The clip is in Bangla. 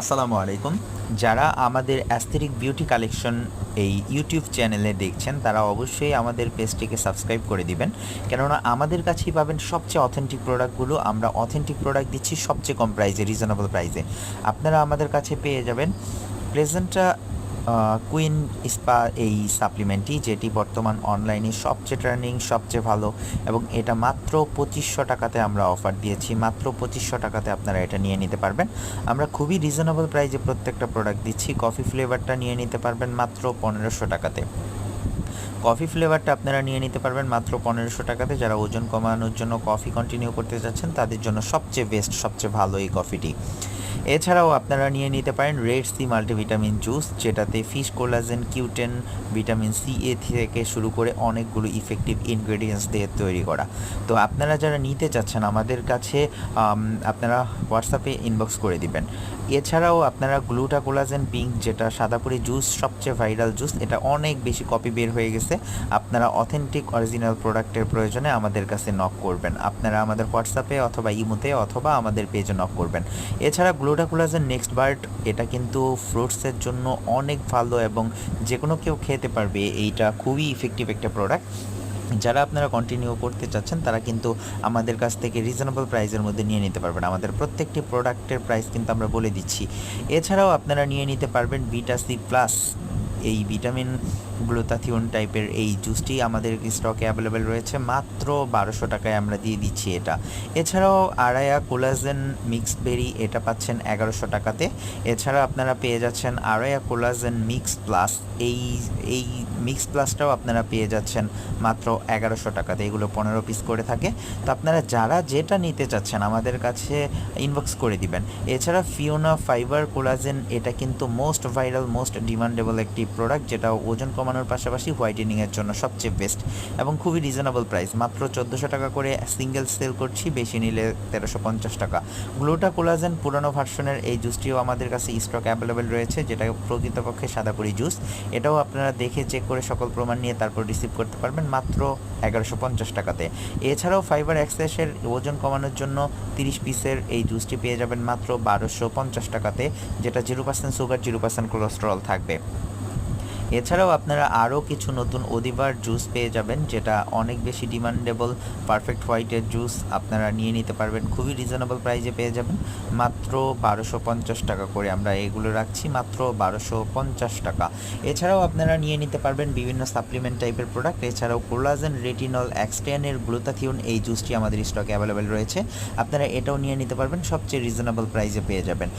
আসসালামু আলাইকুম। যারা আমাদের অ্যাস্থেটিক বিউটি কালেকশন এই ইউটিউব চ্যানেলে দেখছেন তারা অবশ্যই আমাদের পেজটিকে সাবস্ক্রাইব করে দিবেন, কেননা আমাদের কাছেই পাবেন সবচেয়ে অথেন্টিক প্রোডাক্টগুলো। আমরা অথেন্টিক প্রোডাক্ট দিচ্ছি সবচেয়ে কম প্রাইসে, রিজনেবল প্রাইসে। আপনারা আমাদের কাছে পেয়ে যাবেন প্লেজেন্টা কুইন স্পা এই সাপ্লিমেন্টটি, যেটি বর্তমান অনলাইনে সবচেয়ে ট্রেন্ডিং, সবচেয়ে ভালো, এবং এটা মাত্র 2500 টাকাতে আমরা অফার দিয়েছি। মাত্র 2500 টাকাতে আপনারা এটা নিয়ে নিতে পারবেন। আমরা খুবই রিজনেবল প্রাইসে প্রত্যেকটা প্রোডাক্ট দিচ্ছি। কফি ফ্লেভারটা নিয়ে নিতে পারবেন মাত্র 1500 টাকাতে। কফি ফ্লেভারটা আপনারা নিয়ে নিতে পারবেন মাত্র 1500 টাকাতে। যারা ওজন কমানোর জন্য কফি কন্টিনিউ করতে চাচ্ছেন তাদের জন্য সবচেয়ে বেস্ট, সবচেয়ে ভালো এই কফিটি। এছাড়াও আপনারা নিয়ে নিতে পারেন রেড সি মাল্টিভিটামিন জুস, যেটাতে fish collagen, Q ten, vitamin C এ থেকে শুরু করে অনেকগুলো ইফেক্টিভ ইনগ্রেডিয়েন্টস দিয়ে তৈরি করা। তো আপনারা যারা নিতে চাচ্ছেন আমাদের কাছে আপনারা হোয়াটসঅ্যাপে ইনবক্স করে দিবেন। এছাড়াও আপনারা গ্লুটা কোলাজেন পিঙ্ক, যেটা সাদাপুরি জুস, সবচেয়ে ভাইরাল জুস, এটা অনেক বেশি কপি বের হয়ে গেছে। আপনারা অথেন্টিক অরিজিনাল প্রোডাক্টের প্রয়োজনে আমাদের কাছে নক করবেন। আপনারা আমাদের হোয়াটসঅ্যাপে অথবা ইমোতে অথবা আমাদের পেজে নক করবেন। এছাড়া গ্লুটা কোলাজেন নেক্সট বার্ট, এটা কিন্তু ফ্রুটসের জন্য অনেক ভালো এবং যে কোনো কেউ খেতে পারবে। এইটা খুবই ইফেক্টিভ একটা প্রোডাক্ট। যারা আপনারা কন্টিনিউ করতে চাচ্ছেন তারা কিন্তু আমাদের কাছ থেকে রিজনেবল প্রাইসের মধ্যে নিয়ে নিতে পারবেন। আমাদের প্রত্যেকটি প্রোডাক্টের প্রাইস কিন্তু আমরা বলে দিচ্ছি। এছাড়াও আপনারা নিয়ে নিতে পারবেন বিটা সি প্লাস, এই ভিটামিন গ্লুতাথিওন টাইপের এই জুসটি আমাদের স্টকে অ্যাভেলেবেল রয়েছে। মাত্র 1200 টাকায় আমরা দিয়ে দিচ্ছি এটা। এছাড়াও আরায়া কোলাজেন মিক্সড বেরি, এটা পাচ্ছেন 1100 টাকাতে। এছাড়া আপনারা পেয়ে যাচ্ছেন আরায়া কোলাজেন মিক্স প্লাস, এই এই মিক্স প্লাসটাও আপনারা পেয়ে যাচ্ছেন মাত্র 1100 টাকাতে। এগুলো 15 পিস করে থাকে। তো আপনারা যারা যেটা নিতে চাচ্ছেন আমাদের কাছে ইনবক্স করে দিবেন। এছাড়া ফিওনা ফাইবার কোলাজেন, এটা কিন্তু মোস্ট ভাইরাল, মোস্ট ডিমান্ডেবল একটি প্রোডাক্ট, যেটা ওজন কমানোর পাশাপাশি হোয়াইটেনিংয়ের জন্য সবচেয়ে বেস্ট এবং খুবই রিজনেবল প্রাইস। মাত্র 1400 টাকা করে সিঙ্গেল সেল করছি, বেশি নিলে 1350 টাকা। গ্লুটা কোলাজেন পুরনো ভার্সনের এই জুসটিও আমাদের কাছে স্টক অ্যাভেলেবেল রয়েছে, যেটা প্রকৃতপক্ষে সাদাপুরি জুস। এটাও আপনারা দেখে চেক করে সকল প্রমাণ নিয়ে তারপর রিসিভ করতে পারবেন মাত্র 1150 টাকাতে। এছাড়াও ফাইবার এক্সেসের ওজন কমানোর জন্য 30 পিসের এই জুসটি পেয়ে যাবেন মাত্র 1250 টাকাতে, যেটা 0% সুগার, 0% কোলেস্টেরল থাকবে। এছাড়াও আপনারা আরও কিছু নতুন অদিবার জুস পেয়ে যাবেন, যেটা অনেক বেশি ডিমান্ডেবল। পারফেক্ট হোয়াইটের জুস আপনারা নিয়ে নিতে পারবেন, খুবই রিজনেবল প্রাইসে পেয়ে যাবেন মাত্র 1250 টাকা করে। আমরা এগুলো রাখছি মাত্র 1250 টাকা। এছাড়াও আপনারা নিয়ে নিতে পারবেন বিভিন্ন সাপ্লিমেন্ট টাইপের প্রোডাক্ট। এছাড়াও কোলাজেন, রেটিনল, এক্সটেনের গ্লুতাথিওন এই জুসটি আমাদের স্টকে অ্যাভেলেবেল রয়েছে। আপনারা এটাও নিয়ে নিতে পারবেন, সবচেয়ে রিজনেবল প্রাইসে পেয়ে যাবেন।